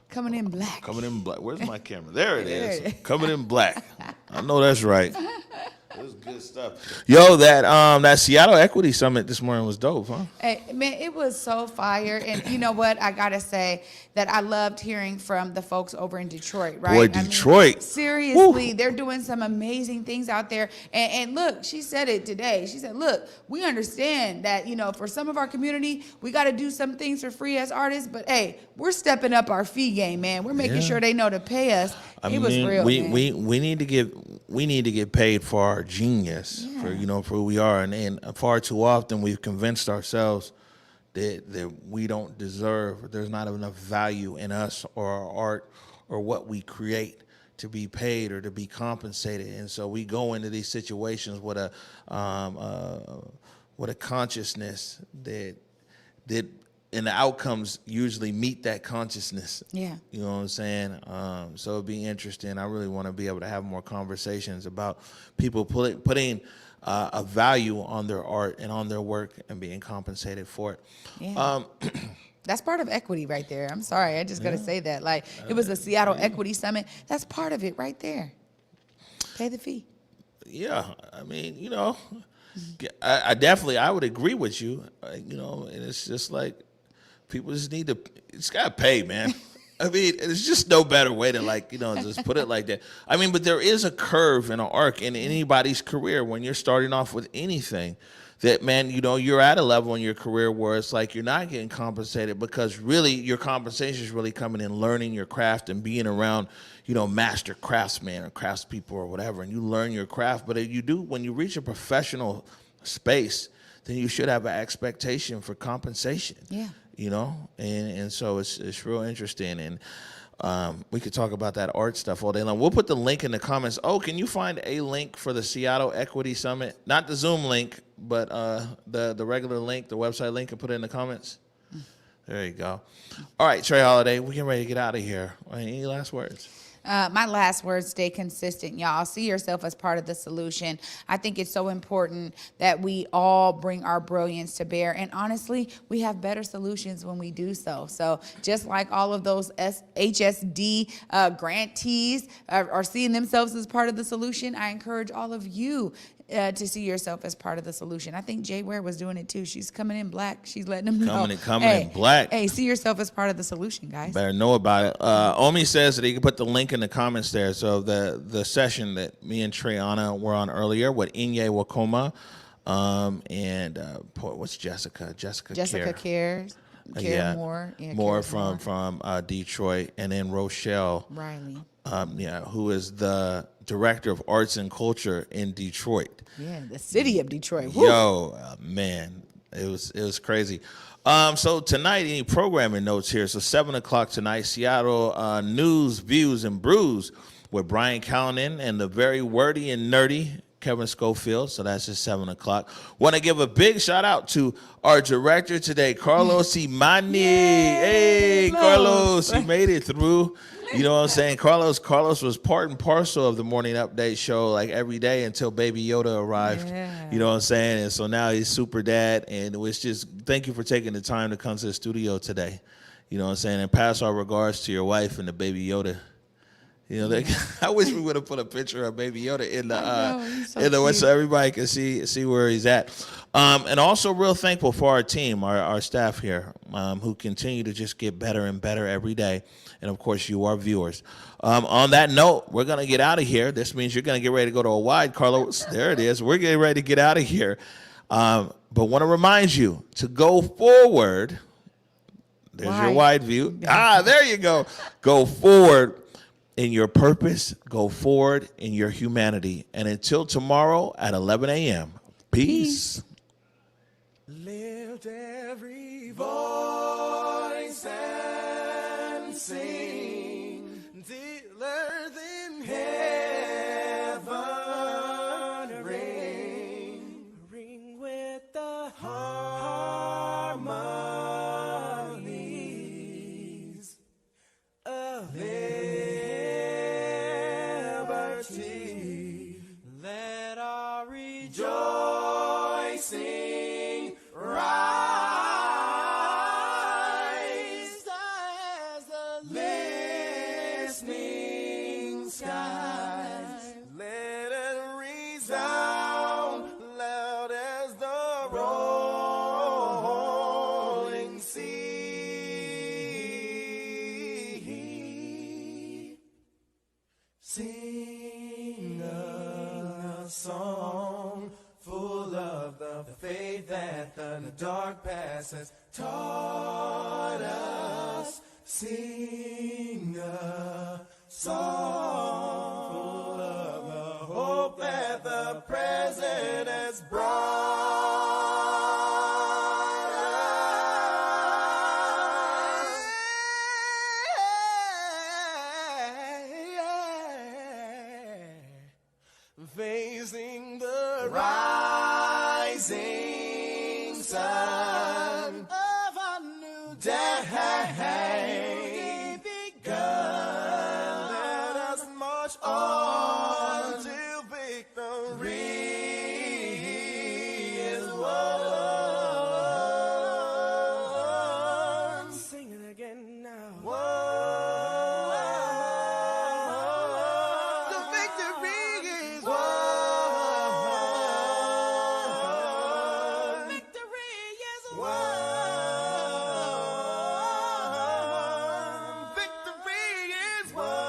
Coming in black. Coming in black. Where's my camera? There it is. Coming in black. I know that's right. It was good stuff. Yo, that Seattle Equity Summit this morning was dope, huh? Hey, man, it was so fire. And you know what? I got to say that I loved hearing from the folks over in Detroit, right? Boy, Detroit. Seriously, they're doing some amazing things out there. And look, she said it today. She said, look, we understand that, for some of our community, we got to do some things for free as artists. But, hey, we're stepping up our fee game, man. We're making sure they know to pay us. It was real, man. We need to get paid for our genius, for who we are, and far too often we've convinced ourselves that we don't deserve. There's not enough value in us or our art or what we create to be paid or to be compensated, and so we go into these situations with a consciousness that and the outcomes usually meet that consciousness. Yeah. You know what I'm saying? So it'd be interesting. I really want to be able to have more conversations about people putting a value on their art and on their work and being compensated for it. Yeah. That's part of equity right there. I'm sorry. I just got to say that. Like, it was a Seattle Equity Summit. That's part of it right there. Pay the fee. Yeah. I mean, I would agree with you, and it's just like, people just got to pay, man. I mean, there's just no better way to just put it like that. I mean, but there is a curve and an arc in anybody's career when you're starting off with anything that, man, you're at a level in your career where it's like you're not getting compensated because really your compensation is really coming in learning your craft and being around, master craftsmen or craftspeople or whatever, and you learn your craft. But when you reach a professional space, then you should have an expectation for compensation. Yeah. And so it's real interesting, and we could talk about that art stuff all day long. We'll put the link in the comments. Oh, can you find a link for the Seattle Equity Summit? Not the Zoom link, but the regular link, the website link, and put it in the comments. There you go. All right, Trey Holiday, we're getting ready to get out of here. Any last words? My last words, stay consistent, y'all. See yourself as part of the solution. I think it's so important that we all bring our brilliance to bear. And honestly, we have better solutions when we do so. So just like all of those HSD grantees are seeing themselves as part of the solution, I encourage all of you to see yourself as part of the solution. I think Ware was doing it too. She's coming in black. She's letting them know. Coming in black. Hey, see yourself as part of the solution, guys. Better know about it. Omi says that he can put the link in the comments there. So the session that me and Treyana were on earlier with Inye Wakoma, and what's Jessica? Jessica Cares. Kara Moore. Yeah, Moore Kara from Detroit, and then Rochelle Riley. Who is the director of arts and culture in Detroit. Yeah, the city of Detroit. Woo. Yo, man, it was crazy. So tonight, any programming notes here? So 7:00 tonight, Seattle News, Views, and Brews with Brian Callanan and the very wordy and nerdy Kevin Schofield. So that's at 7:00. Want to give a big shout out to our director today, Carlos Imani. Hey, Carlos, you made it through. You know what I'm saying? Carlos was part and parcel of the morning update show like every day until Baby Yoda arrived. Yeah. You know what I'm saying? And so now he's super dad. And it was just, thank you for taking the time to come to the studio today. You know what I'm saying? And pass our regards to your wife and the Baby Yoda. You know, I wish we would have put a picture of Baby Yoda in the so everybody can see where he's at. And also real thankful for our team, our staff here, who continue to just get better and better every day. And of course, you, our viewers. On that note, we're gonna get out of here. This means you're gonna get ready to go to a wide, Carlos. There it is. We're getting ready to get out of here. But want to remind you to go forward. There's your wide view. There you go. Go forward in your purpose, go forward in your humanity. And until tomorrow at 11 a.m., peace. Lift every voice and sing till earth and heaven ring with the harmonies of let our rejoicing rise as the listening skies. Let it resound loud as the rolling sea. Sing a song full of the faith that the dark past has taught us. Sing a song full of the hope that the present has facing the rising sun of a new day begun. Let us march on till victory is won. Sing it again now. The victory is won. Victory is won.